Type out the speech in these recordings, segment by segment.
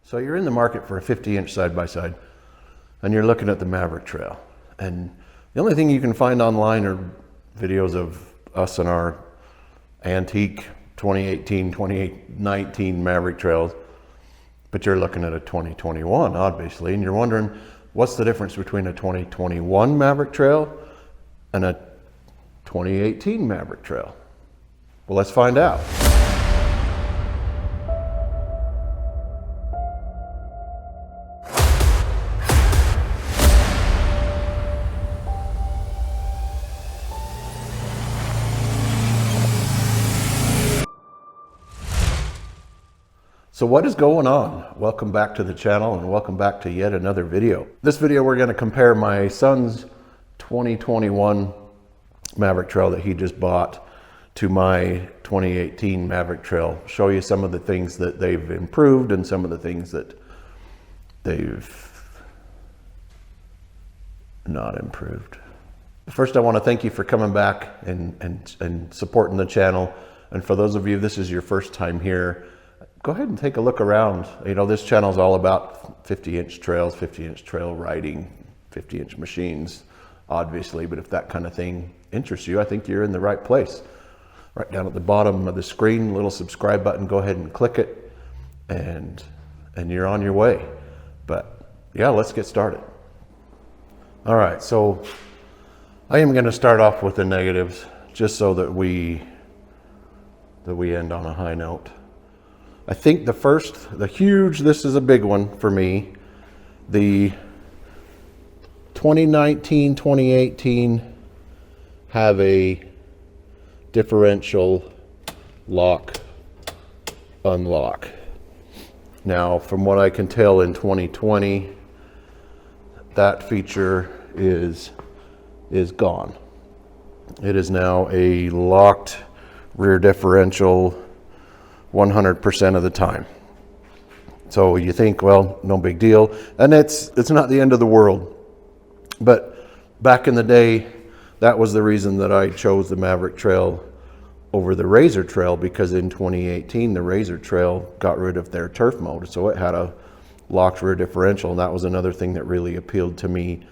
So you're in the market for a 50-inch side-by-side, and you're looking at the Maverick Trail. And the only thing you can find online are videos of us and our antique 2018, 2019 Maverick Trails. But you're looking at a 2021, obviously, and you're wondering, what's the difference between a 2021 Maverick Trail and a 2018 Maverick Trail? Well, let's find out. So what is going on? Welcome back to the channel and welcome back to yet another video. This video we're going to compare my son's 2021 Maverick Trail that he just bought to my 2018 Maverick Trail. Show you some of the things that they've improved and some of the things that they've not improved. First, I want to thank you for coming back and supporting the channel. And for those of you, this is your first time here, go ahead and take a look around. You know, this channel is all about 50-inch trails, 50-inch trail riding, 50-inch machines, obviously. But if that kind of thing interests you, I think you're in the right place. Right down at the bottom of the screen, little subscribe button, go ahead and click it, and you're on your way. But yeah, let's get started. All right, so I am going to start off with the negatives, just so that we end on a high note. I think this is a big one for me. The 2019, 2018 have a differential lock, unlock. Now, from what I can tell in 2020, that feature is gone. It is now a locked rear differential 100% of the time. So you think, well, no big deal. And it's not the end of the world. But back in the day, that was the reason that I chose the Maverick Trail over the Razor Trail, because in 2018, the Razor Trail got rid of their turf mode. So it had a locked rear differential. And that was another thing that really appealed to me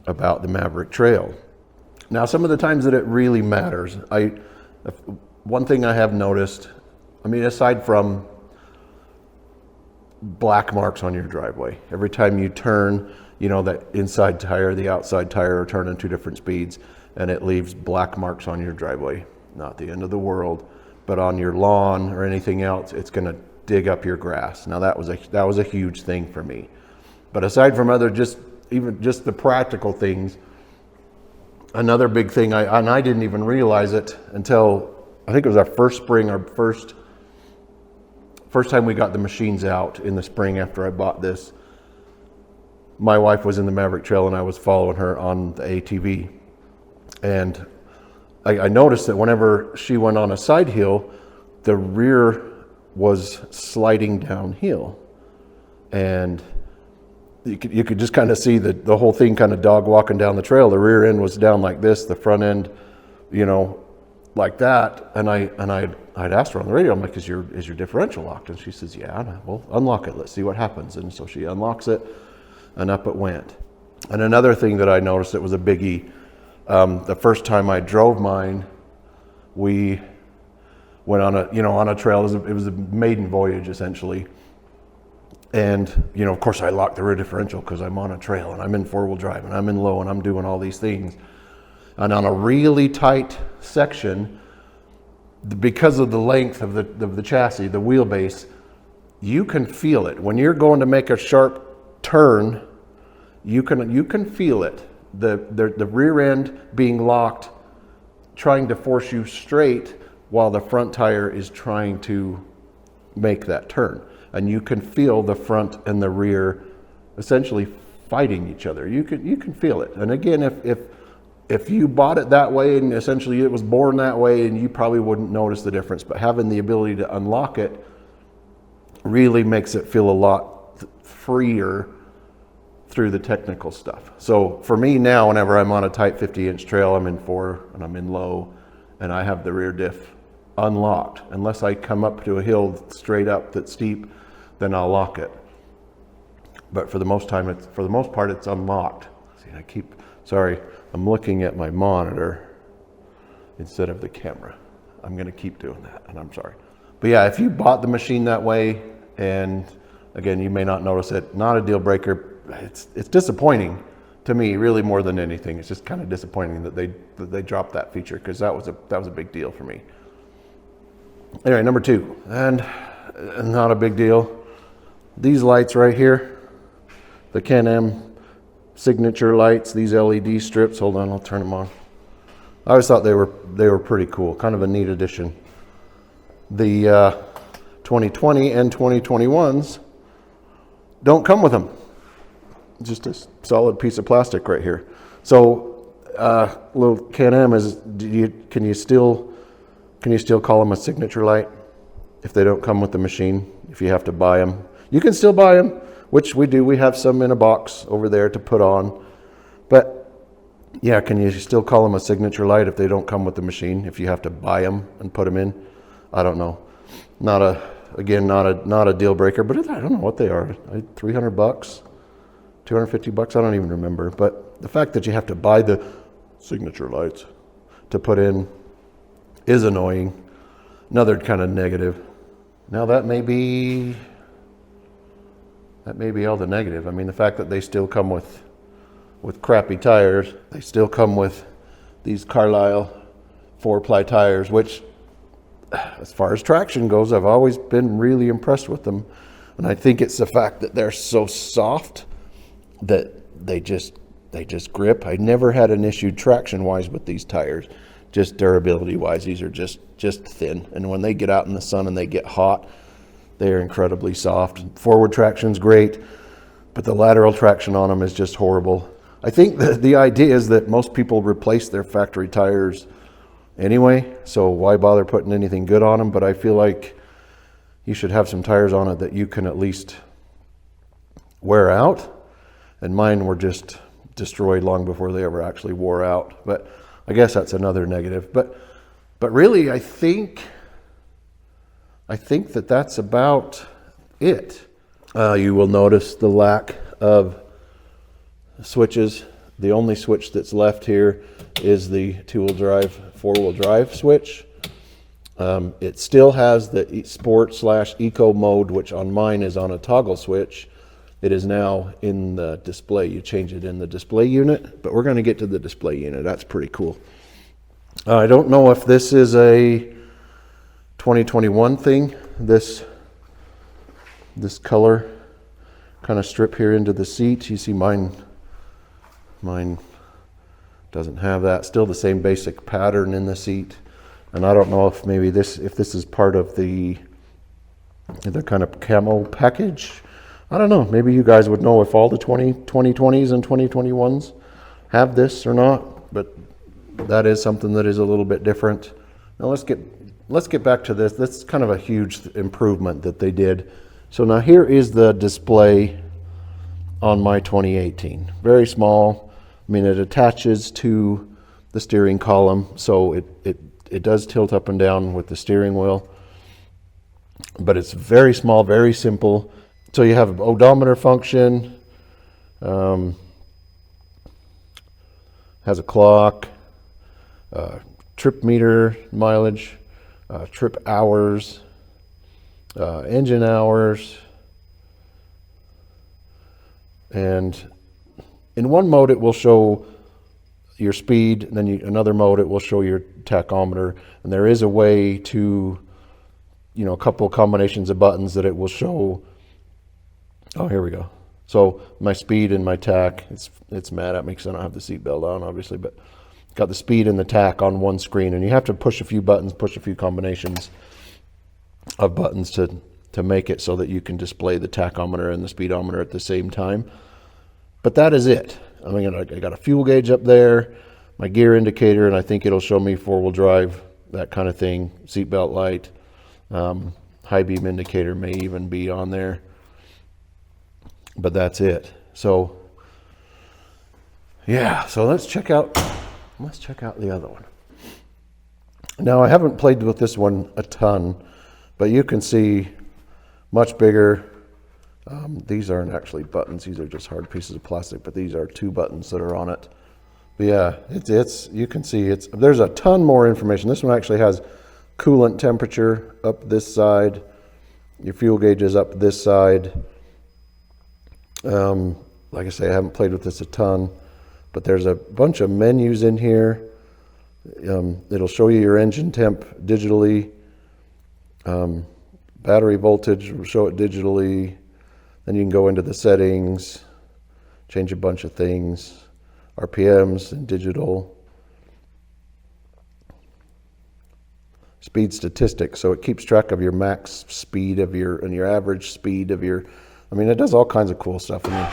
about the Maverick Trail. Now, some of the times that it really matters, one thing I have noticed, I mean, aside from black marks on your driveway, every time you turn, you know, that inside tire, the outside tire are turning 2 different speeds, and it leaves black marks on your driveway. Not the end of the world, but on your lawn or anything else, it's going to dig up your grass. Now that was a huge thing for me. But aside from even just the practical things, another big thing, I didn't even realize it until I think it was our first spring, first time we got the machines out in the spring after I bought this. My wife was in the Maverick Trail and I was following her on the ATV. And I noticed that whenever she went on a side hill, the rear was sliding downhill. And you could just kind of see the whole thing kind of dog walking down the trail. The rear end was down like this, the front end, you know, like that. And I'd asked her on the radio, I'm like, is your differential locked? And she says, yeah. And well, unlock it, let's see what happens. And so she unlocks it, and up it went. And another thing that I noticed that was a biggie, the first time I drove mine, we went on a trail. It was a maiden voyage, essentially. And, you know, of course I locked the rear differential because I'm on a trail and I'm in 4-wheel drive and I'm in low and I'm doing all these things. And on a really tight section, because of the length of the chassis, the wheelbase, you can feel it. When you're going to make a sharp turn, you can feel it. The rear end being locked, trying to force you straight while the front tire is trying to make that turn. And you can feel the front and the rear essentially fighting each other. You can feel it. And again, if you bought it that way and essentially it was born that way, and you probably wouldn't notice the difference, but having the ability to unlock it really makes it feel a lot freer through the technical stuff. So for me now, whenever I'm on a tight 50-inch trail, I'm in 4 and I'm in low, and I have the rear diff unlocked. Unless I come up to a hill straight up that's steep, then I'll lock it. but for the most part, it's unlocked. See, sorry, I'm looking at my monitor instead of the camera. I'm going to keep doing that, and I'm sorry. But yeah, if you bought the machine that way, and again, you may not notice it, not a deal breaker. It's disappointing to me, really, more than anything. It's just kind of disappointing that they dropped that feature, because that was a big deal for me. Anyway, number 2, and not a big deal. These lights right here, the Can Am signature lights, these LED strips. Hold on, I'll turn them on. I always thought they were pretty cool, kind of a neat addition. The 2020 and 2021s don't come with them. Just a solid piece of plastic right here. So little Can Am can you still call them a signature light if they don't come with the machine? If you have to buy them, you can still buy them, which we do. We have some in a box over there to put on. But yeah, can you still call them a signature light if they don't come with the machine? If you have to buy them and put them in, I don't know. Not a deal breaker, but I don't know what they are. $300, $250. I don't even remember. But the fact that you have to buy the signature lights to put in is annoying. Another kind of negative. Now that may be all the negative. I mean, the fact that they still come with crappy tires. They still come with these Carlisle 4-ply tires, which, as far as traction goes, I've always been really impressed with them. And I think it's the fact that they're so soft that they just grip. I never had an issue traction-wise with these tires. Just durability-wise, these are just thin. And when they get out in the sun and they get hot, they are incredibly soft. Forward traction's great, but the lateral traction on them is just horrible. I think the idea is that most people replace their factory tires anyway, so why bother putting anything good on them? But I feel like you should have some tires on it that you can at least wear out, and mine were just destroyed long before they ever actually wore out. But I guess that's another negative. But really, I think that's about it. You will notice the lack of switches. The only switch that's left here is the 4-wheel drive switch. It still has the sport/eco mode, which on mine is on a toggle switch. It is now in the display. You change it in the display unit, but we're going to get to the display unit. That's pretty cool. I don't know if this is a 2021 thing, this color kind of strip here into the seat. You see mine doesn't have that. Still the same basic pattern in the seat. And I don't know if maybe this is part of the kind of camo package. I don't know. Maybe you guys would know if all the 2020s and 2021s have this or not. But that is something that is a little bit different. Now let's get back to this. That's kind of a huge improvement that they did. So now here is the display on my 2018. Very small. I mean, it attaches to the steering column, so it does tilt up and down with the steering wheel. But it's very small, very simple. So you have an odometer function, has a clock, trip meter mileage, trip hours, engine hours, and in one mode it will show your speed, and then another mode it will show your tachometer, and there is a way to, a couple of combinations of buttons that it will show. Oh, here we go. So my speed and my tach, it's mad at me because I don't have the seatbelt on, obviously, but got the speed and the tach on one screen, and you have to push a few buttons, push a few combinations of buttons to make it so that you can display the tachometer and the speedometer at the same time. But that is it. I mean, I got a fuel gauge up there, my gear indicator, and I think it'll show me 4-wheel drive, that kind of thing, seatbelt light, high beam indicator may even be on there. But that's it. So yeah, so let's check out the other one. Now, I haven't played with this one a ton, but you can see much bigger These aren't actually buttons, these are just hard pieces of plastic, but these are 2 buttons that are on it. But yeah, it's you can see there's a ton more information. This one actually has coolant temperature up this side, your fuel gauge is up this side. Like I say, I haven't played with this a ton, but there's a bunch of menus in here. It'll show you your engine temp digitally. Battery voltage will show it digitally. Then you can go into the settings, change a bunch of things, RPMs and digital. Speed statistics, so it keeps track of your max speed of your average speed of your, I mean, it does all kinds of cool stuff. I mean,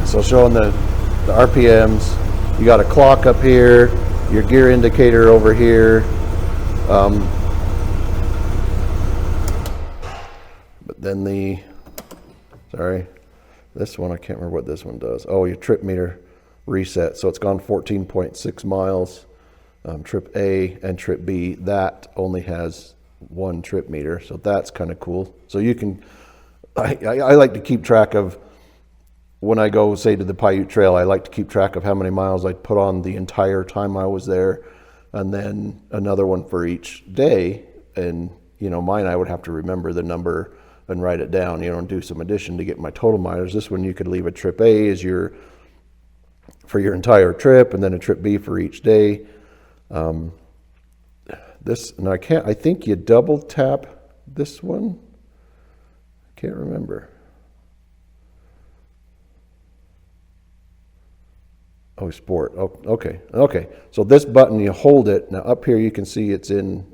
so showing the RPMs, you got a clock up here, your gear indicator over here. But then this one, I can't remember what this one does. Oh, your trip meter reset. So it's gone 14.6 miles. Trip A and trip B, that only has 1 trip meter. So that's kind of cool. So you can, I like to keep track of, when I go, say, to the Paiute Trail, I like to keep track of how many miles I put on the entire time I was there, and then another one for each day. And, you know, mine, I would have to remember the number and write it down, you know, and do some addition to get my total mileage. This one, you could leave a trip A as for your entire trip, and then a trip B for each day. This, and I think you double tap this one. I can't remember. Oh, sport. Oh, okay. Okay. So this button, you hold it. Now up here you can see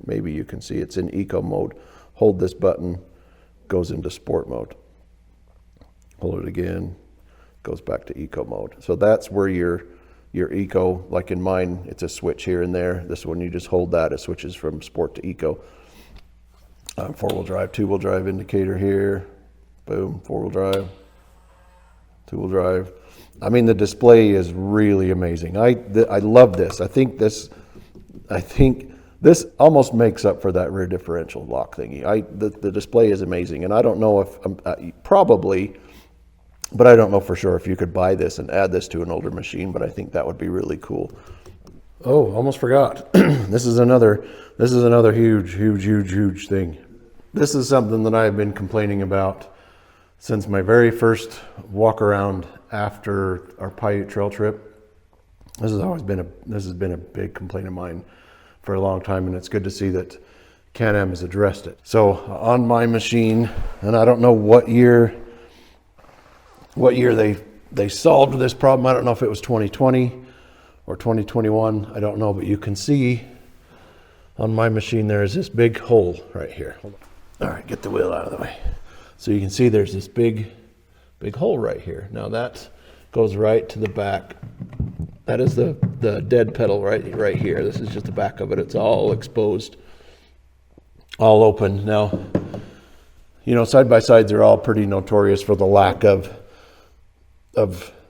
maybe you can see it's in eco mode. Hold this button, goes into sport mode. Hold it again, goes back to eco mode. So that's where your eco, like in mine, it's a switch here and there. This one, you just hold that, it switches from sport to eco. 4-wheel drive, 2-wheel drive indicator here. Boom, 4-wheel drive, 2-wheel drive. I mean, the display is really amazing. I love this. I think this almost makes up for that rear differential lock thingy. The display is amazing, and I don't know if probably, but I don't know for sure if you could buy this and add this to an older machine. But I think that would be really cool. Oh, almost forgot. This is another huge thing. This is something that I've been complaining about since my very first walk around after our Paiute Trail trip. This has been a big complaint of mine for a long time, and it's good to see that Can Am has addressed it. So on my machine, and I don't know what year they solved this problem. I don't know if it was 2020 or 2021. I don't know, but you can see on my machine there is this big hole right here. Hold on. All right, get the wheel out of the way. So you can see there's this big hole right here. Now that goes right to the back. That is the dead pedal right here. This is just the back of it. It's all exposed, all open. Now, you know, side-by-sides are all pretty notorious for the lack of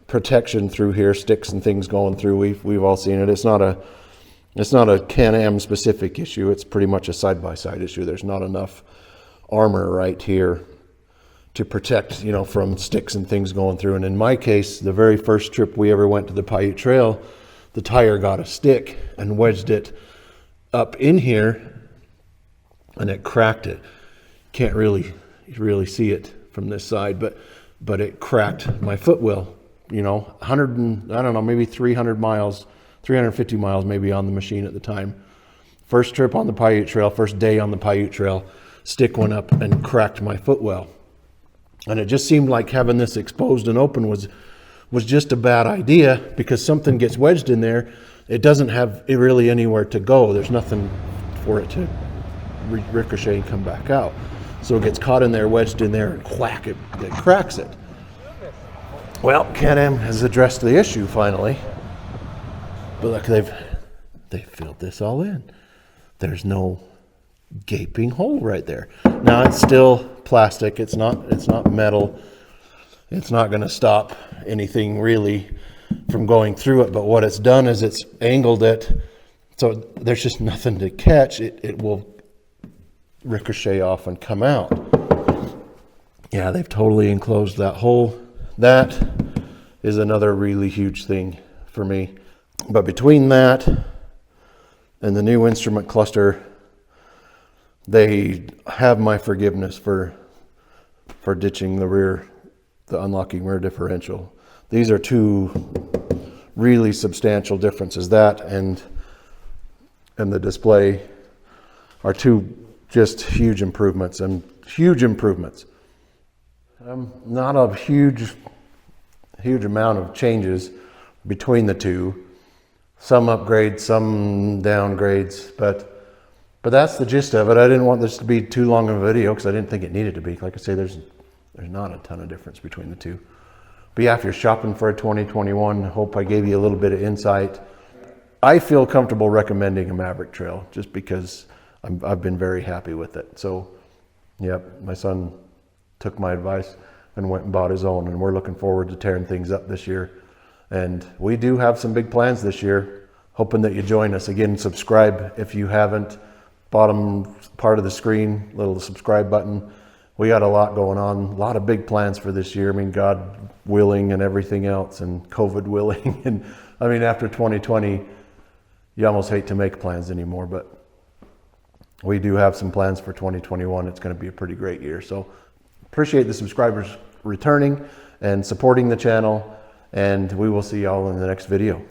protection through here, sticks and things going through. We've all seen it. It's not a Can Am specific issue. It's pretty much a side-by-side issue. There's not enough armor right here to protect, you know, from sticks and things going through. And in my case, the very first trip we ever went to the Paiute Trail, the tire got a stick and wedged it up in here, and it cracked it. Can't really see it from this side, but it cracked my footwell. You know, 100 and, I don't know, maybe 300 miles, 350 miles maybe on the machine at the time. First trip on the Paiute Trail, first day on the Paiute Trail, stick went up and cracked my footwell. And it just seemed like having this exposed and open was just a bad idea, because something gets wedged in there. It doesn't have really anywhere to go. There's nothing for it to ricochet and come back out. So it gets caught in there, wedged in there, and whack, it cracks it. Well, Can Am has addressed the issue finally. But look, they've filled this all in. There's no gaping hole right there. Now it's still plastic. It's not metal. It's not going to stop anything really. from going through it. But what it's done is it's angled it so there's just nothing to catch. It will ricochet off and come out. Yeah, they've totally enclosed that hole. That is another really huge thing for me. But between that and the new instrument cluster, they have my forgiveness for ditching the unlocking rear differential. These are two really substantial differences. That and the display are two just huge improvements. Not a huge amount of changes between the two. Some upgrades, some downgrades, but that's the gist of it. I didn't want this to be too long of a video because I didn't think it needed to be. Like I say, there's not a ton of difference between the two. But yeah, if you're shopping for a 2021, hope I gave you a little bit of insight. I feel comfortable recommending a Maverick Trail just because I've been very happy with it. So, yep, my son took my advice and went and bought his own, and we're looking forward to tearing things up this year. And we do have some big plans this year, hoping that you join us. Again, subscribe if you haven't. Bottom part of the screen, little subscribe button. We got a lot going on, a lot of big plans for this year. I mean, God willing and everything else, and COVID willing. And I mean, after 2020, you almost hate to make plans anymore, but we do have some plans for 2021. It's going to be a pretty great year. So appreciate the subscribers returning and supporting the channel, and we will see y'all in the next video.